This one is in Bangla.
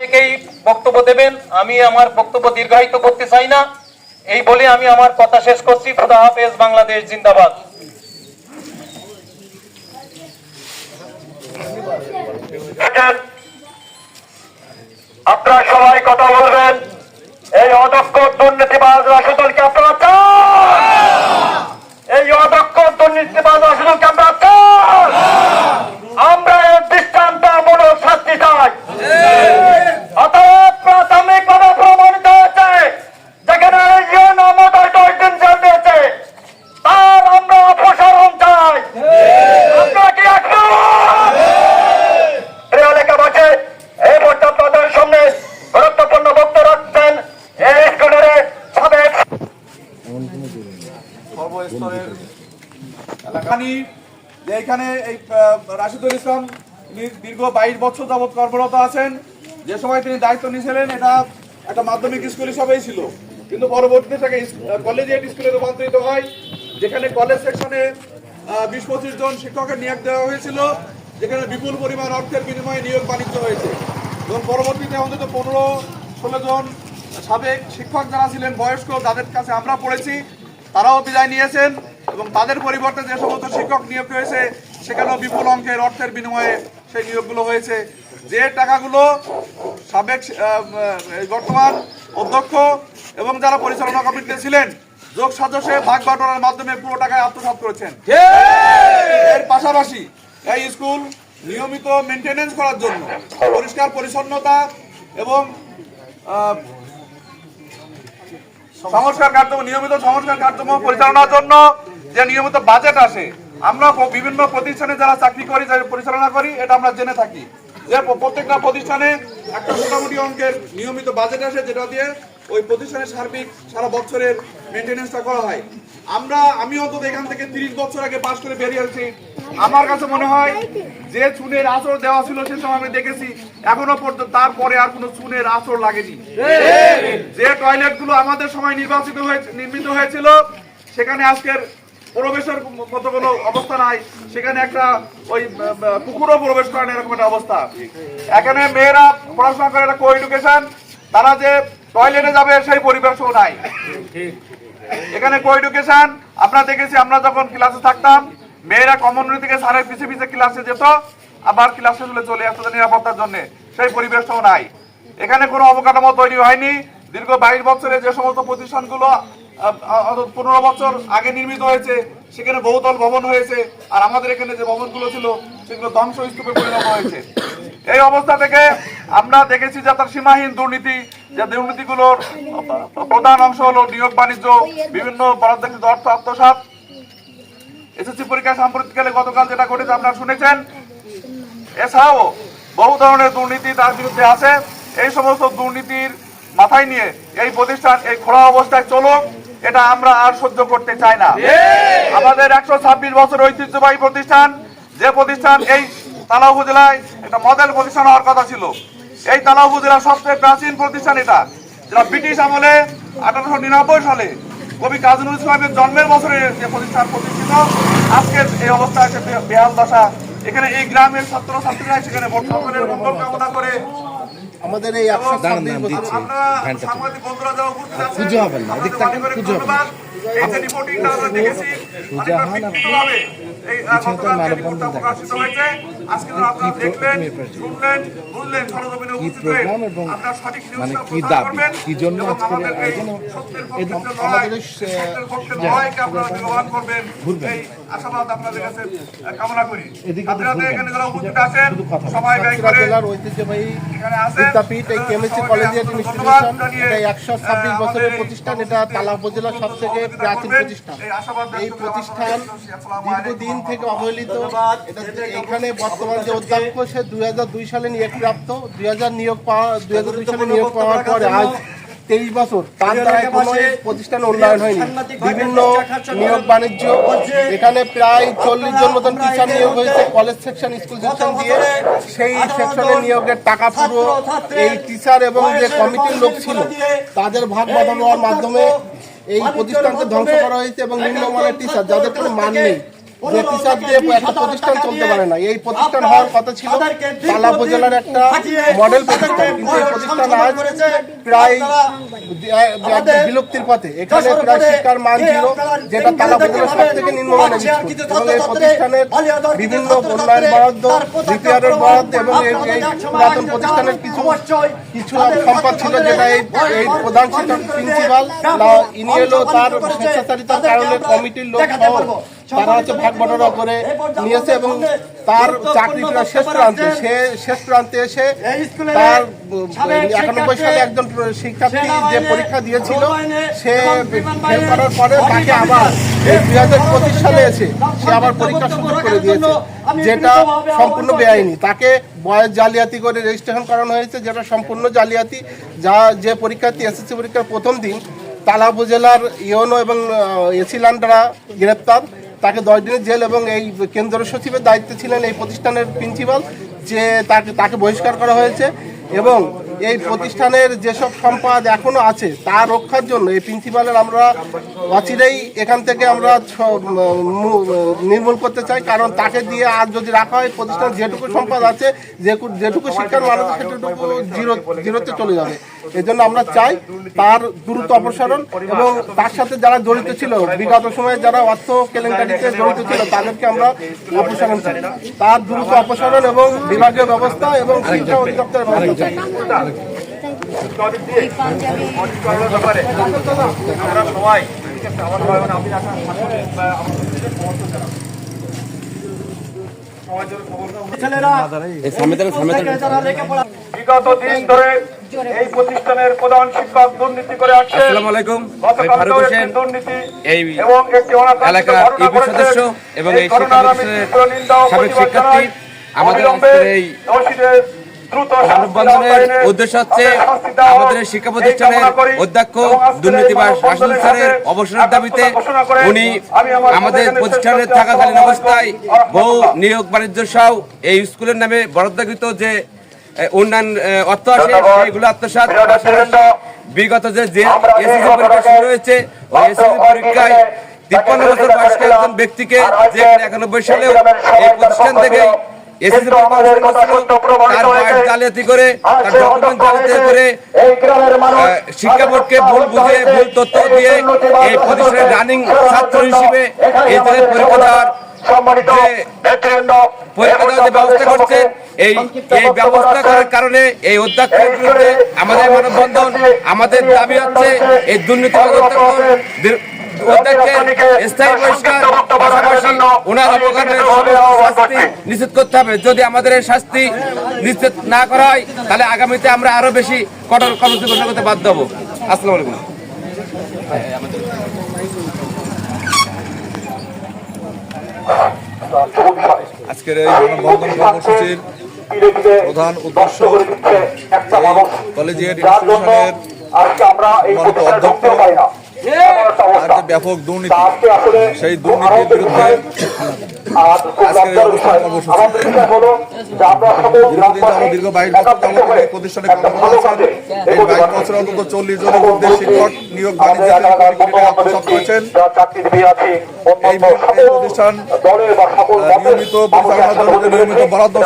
থেকেই বক্তব্য দেবেন। আমি আমার বক্তব্য দীর্ঘায়িত করতে চাই না, এই বলে আমি আমার কথা শেষ করছি। খোদা হাফেজ। বাংলাদেশ জিন্দাবাদ। আপনারা সবাই কথা বলবেন। এই অদক্ষ দুর্নীতিবাজ রাশিদুলকে আপনারা চান? এই অদক্ষ দুর্নীতিবাজ রাশিদুলকে আপনারা চান? আমরা এর দৃষ্টান্তমূলক শাস্তি চাই। অতএব প্রাথমিকভাবে প্রমাণিত হয়েছে যেখানে দিন জেল দিয়েছে তার আমরা অপসারণ চাই। আপনারা কি একমত? প্রিয় লেখাবাসী, এই মুহূর্তে আপনাদের সামনে গুরুত্বপূর্ণ বক্তব্য রাখছেন এই স্কুলের সাবেক সর্বস্তরের এলাকানি যে এখানে এই রাশিদুল ইসলাম দীর্ঘ 22 বছর যাবৎ কর্মরত আছেন। যে সময় তিনি দায়িত্ব নিয়েছিলেন এটা একটা মাধ্যমিক স্কুল হিসাবেই ছিল, কিন্তু পরবর্তীতে তাকে কলেজিয়েট স্কুলে রূপান্তরিত হয়, যেখানে কলেজ সেকশনে 20-25 জন শিক্ষকের নিয়োগ দেওয়া হয়েছিল, যেখানে বিপুল পরিমাণ অর্থের বিনিময়ে নিয়োগ বাণিজ্য হয়েছে। এবং পরবর্তীতে অন্তত 15-16 জন সাবেক শিক্ষক যারা ছিলেন বয়স্ক, যাদের কাছে আমরা পড়েছি, তারাও বিদায় নিয়েছেন এবং তাদের পরিবর্তে যে সমস্ত শিক্ষক নিয়োগ হয়েছে সেখানেও বিপুল অঙ্কের অর্থের বিনিময়ে সেই নিয়োগগুলো হয়েছে। যে টাকাগুলো সাবেক বর্তমান অধ্যক্ষ এবং যারা পরিচালনা কমিটিতে ছিলেন যোগ সাজসে ভাগ বাটোয়ারার মাধ্যমে পুরো টাকায় আত্মসাৎ করেছেন। এর পাশাপাশি এই স্কুল নিয়মিত মেনটেনেন্স করার জন্য, পরিষ্কার পরিচ্ছন্নতা এবং নিয়মিত সংস্কার কার্যক্রম পরিচালনার জন্য যে নিয়মিত বাজেট আসে, আমরা বিভিন্ন প্রতিষ্ঠানে যারা চাকরি করি, যারা পরিচালনা করি, এটা আমরা জেনে থাকি যে প্রত্যেকটা প্রতিষ্ঠানে একটা মোটামুটি অঙ্কের নিয়মিত বাজেট আসে, যেটা দিয়ে ওই প্রতিষ্ঠানের সার্বিক সারা বছরের মেনটেনেন্সটা করা হয়। আমি অন্তত এখান থেকে 30 বছর আগে পাশ করে বেরিয়ে আসছি। আমার কাছে মনে হয় যে চুনের আঁচড় দেওয়া ছিল সে সময় আমি দেখেছি, এখনো পর্যন্ত তারপরে আর কোনো চুনের আঁচড় লাগেনি। যে টয়লেট গুলো আমাদের সময় নির্মিত হয়েছিল সেখানে আজকের প্রবেশের মতো কোনো অবস্থা নাই, সেখানে একটা ওই কুকুরও প্রবেশ করে না, এরকম একটা অবস্থা। এখানে মেয়েরা পড়াশোনা করে কো এডুকেশন, তারা যে টয়লেটে যাবে সেই পরিবেশও নাই। এখানে কো এডুকেশন আমরা দেখেছি, আমরা যখন ক্লাসে থাকতাম মেয়েরা কমন রুম থেকে স্যারের পিছে পিছে ক্লাসে যেত, আবার ক্লাসে চলে আসতো নিরাপত্তার জন্য, সেই পরিবেশটাও নাই। এখানে কোনো অবকাঠামো তৈরি হয়নি। দীর্ঘ 22 বছরে যে সমস্ত প্রতিষ্ঠানগুলো 15 বছর আগে নির্মিত হয়েছে সেখানে বহুতল ভবন হয়েছে, আর আমাদের এখানে যে ভবনগুলো ছিল সেগুলো ধ্বংসস্তূপে পরিণত হয়েছে। এই অবস্থা থেকে আমরা দেখেছি যে তার সীমাহীন দুর্নীতি, যে দুর্নীতিগুলোর প্রধান অংশ হলো নিয়োগ বাণিজ্য, বিভিন্ন বরাদ্দকৃত অর্থ আত্মসাৎ। এসএসসি পরীক্ষা সাম্প্রতিককালে গতকাল যেটা ঘটেছে আপনারা শুনেছেন। এছাড়াও বহু ধরনের দুর্নীতি তার বিরুদ্ধে আছে। এই সমস্ত দুর্নীতির মাথায় নিয়ে এই প্রতিষ্ঠান এই খোলা অবস্থায় চলুক, এটা আমরা আর সহ্য করতে চাই না। আমাদের 126 বছর ঐতিহ্যবাহী প্রতিষ্ঠান, যে প্রতিষ্ঠান এই তালা উপজেলায় একটা মডেল প্রতিষ্ঠান হওয়ার কথা ছিল। এই তালা উপজেলার সবচেয়ে প্রাচীন প্রতিষ্ঠান এটা, যেটা ব্রিটিশ আমলে 1899 সালে কবি কাজী নজরুল ইসলামের জন্মের বছরে যে প্রতিষ্ঠান প্রতিষ্ঠিত, আজকের এই অবস্থা আছে বেহাল দশা। এখানে এই গ্রামের ছাত্র ছাত্রীরা সেখানে সকলের মঙ্গল কামনা করে আমাদের এই সাংবাদিক বন্ধুরা যারা উপস্থিত আছেন, ধন্যবাদ। এই যে রিপোর্টিংটা আমরা দেখেছি বিক্ষিপ্তভাবে এই প্রকাশিত হয়েছে। আজকে আপনারা দেখলেন, শুনলেন, বুঝলেন, সরজমিনে উপস্থিত হয়ে আপনারা সঠিক নিউজটা প্রচার করবেন এবং আমাদের এই সত্যের পক্ষে লড়াইকে আপনারা ব্যবহার করবেন, এই আশাবাদ আপনাদের কাছে কামনা করি। আপনারা এখানে যারা উপস্থিত আছেন সবাই ব্যয় করে ঐতিহ্যবাহী বিদ্যাপীঠ এই কেমিস্ট্রি কলেজিয়েট ইনস্টিটিউশন, এটা 126 বছরের প্রতিষ্ঠান। এটা তালা উপজেলার সব থেকে প্রাচীন প্রতিষ্ঠান। এই প্রতিষ্ঠান দীর্ঘদিন থেকে অবহেলিত। এখানে বর্তমান যে অধ্যক্ষ সে 2002 সালে নিয়োগপ্রাপ্ত। 2002 সালে নিয়োগ পাওয়ার পরে আজ 23 বছর তার দ্বারা কোনো প্রতিষ্ঠান উন্নয়ন হয়নি। বিভিন্ন নিয়োগ বাণিজ্য, এখানে প্রায় 40 জন মতন টিচার নিয়োগ হয়েছে কলেজ সেকশন, স্কুল সেকশন দিয়ে। সেই সেকশনে নিয়োগের টাকা পুরো এই টিচার এবং যে কমিটির লোক ছিল তাদের ভাগ বাঁধানোর মাধ্যমে এই প্রতিষ্ঠানকে ধ্বংস করা হয়েছে এবং নিম্নমানের টিচার যাদের কোনো মান নেই যে টিচার দিয়ে একটা প্রতিষ্ঠান চলতে পারে না। এই প্রতিষ্ঠান হওয়ার কথা ছিল তালা উপজেলার একটা মডেল প্রতিষ্ঠান, কিন্তু এই প্রতিষ্ঠান আজ প্রায় বিলুপ্তির পথে। এখানে প্রায় শিক্ষার মান ছিল, যেটা তালা উপজেলার সব থেকে নিম্নমানের স্কুল। এবং এই প্রতিষ্ঠানের বিভিন্ন উন্নয়ন বরাদ্দ, রিপেয়ারের বরাদ্দ এবং এই পুরাতন প্রতিষ্ঠানের কিছু সম্পদ ছিল, যেটা এই প্রধান শিক্ষক প্রিন্সিপাল ইনি এলো তার স্বেচ্ছাচারিতার কারণে কমিটির লোক তারা ভাগ বটরা করে নিয়েছে এবং তার চাকরি প্রায় শেষ প্রান্তে এসে তার 91 সালে একজন শিক্ষার্থী যে পরীক্ষা দিয়েছিল সে ফেল করার পরে তাকে আবার 2025 সালে এসে সে আবার পরীক্ষার সুযোগ করে দিয়েছে, যেটা সম্পূর্ণ বেআইনি। তাকে বয়স জালিয়াতি করে রেজিস্ট্রেশন করানো হয়েছে, যেটা সম্পূর্ণ জালিয়াতি। যে পরীক্ষার্থী এসএসসি পরীক্ষার প্রথম দিন তালা উপজেলার ইউনো এবং এসিলানরা গ্রেপ্তার, তাকে 10 দিনের জেল এবং এই কেন্দ্র সচিবের দায়িত্বে ছিলেন এই প্রতিষ্ঠানের প্রিন্সিপাল, যে তাকে বহিষ্কার করা হয়েছে। এবং এই প্রতিষ্ঠানের যেসব সম্পদ এখনো আছে তা রক্ষার জন্য এই প্রিন্সিপালের আমরা অচিরেই এখান থেকে আমরা নির্মূল করতে চাই, কারণ তাকে দিয়ে আর যদি রাখা হয় প্রতিষ্ঠান যেটুকু সম্পদ আছে, যেটুকু শিক্ষার মান আছে সেটুকু জিরোতে চলে যাবে। এই জন্য আমরা চাই তার দ্রুত অপসারণ এবং তার সাথে যারা জড়িত ছিল, বিগত সময়ে যারা অর্থ কেলেঙ্কারিতে জড়িত ছিল তাদেরকে আমরা অপসারণ চাই। তার দ্রুত অপসারণ এবং বিভাগীয় ব্যবস্থা এবং শিক্ষা অধিদপ্তরের ব্যবস্থা চাই। আমরা সবাই বিগত দিন ধরে এই প্রতিষ্ঠানের প্রধান শিক্ষক দুর্নীতি করে আসছে। আসসালামু আলাইকুম, আমি ফারুক হোসেন, এই এলাকার ইউপি সদস্য এবং এই শিক্ষা প্রতিষ্ঠানের সাবেক শিক্ষার্থী। আমাদের আজকের এই মানববন্ধনের উদ্দেশ্য হচ্ছে আমাদের শিক্ষা প্রতিষ্ঠানের অধ্যক্ষ দুর্নীতিবাজ রাশিদুল স্যারের অবসরের দাবিতে উনি আমাদের প্রতিষ্ঠানের থাকাকালীন অবস্থায় বহু নিয়োগ বাণিজ্য সহ এই স্কুলের নামে বরাদ্দকৃত যে উন্নয়ন অর্থ আসে সেইগুলো আত্মসাৎ, বিগত যে এসএসসি পরীক্ষা শুরু হয়েছে ওই এসএসসি পরীক্ষায় 53 বছর বয়স্ক একজন ব্যক্তিকে যে 91 সালেও এই প্রতিষ্ঠান থেকে এসএসসি তার বয়স জালিয়াতি করে, তার ডকুমেন্ট জালিয়াতি করে শিক্ষা বোর্ডকে ভুল বুঝিয়ে ভুল তথ্য দিয়ে এই প্রতিষ্ঠানের রানিং ছাত্র হিসেবে এই পরীক্ষা দেওয়ার যে ব্যবস্থা করছে, এই ব্যবস্থা করার কারণে এই অধ্যক্ষের বিরুদ্ধে আমাদের মানববন্ধন। আমাদের দাবি হচ্ছে এই দুর্নীতি স্থায়ী বহিষ্কার, পাশাপাশি ওনার অপকর্মের শাস্তি নিশ্চিত করতে হবে। যদি আমাদের এই শাস্তি নিশ্চিত না করা হয় তাহলে আগামীতে আমরা আরো বেশি কঠোর কর্মসূচি ঘোষণা করতে বাধ্য হবো। আসসালামু আলাইকুম। আজকের এই মানববন্ধন কর্মসূচির প্রধান উদ্দেশ্য কলেজিয়েট ইনস্টিটিউশনের সম্মানিত অধ্যক্ষ আর যে ব্যাপক দুর্নীতি, সেই দুর্নীতির বিরুদ্ধে আজকের এই অবস্থান কর্মসূচি। দীর্ঘ 22 বছর যাবত এই প্রতিষ্ঠানে কর্মরত আছেন। এই 22 বছর অন্তত 40 জনের মধ্যে শিক্ষক নিয়োগ বাণিজ্যে আত্মসাৎ করেছেন। এই প্রতিষ্ঠান নিয়মিত পরিচালনার জন্য নিয়মিত বরাদ্দ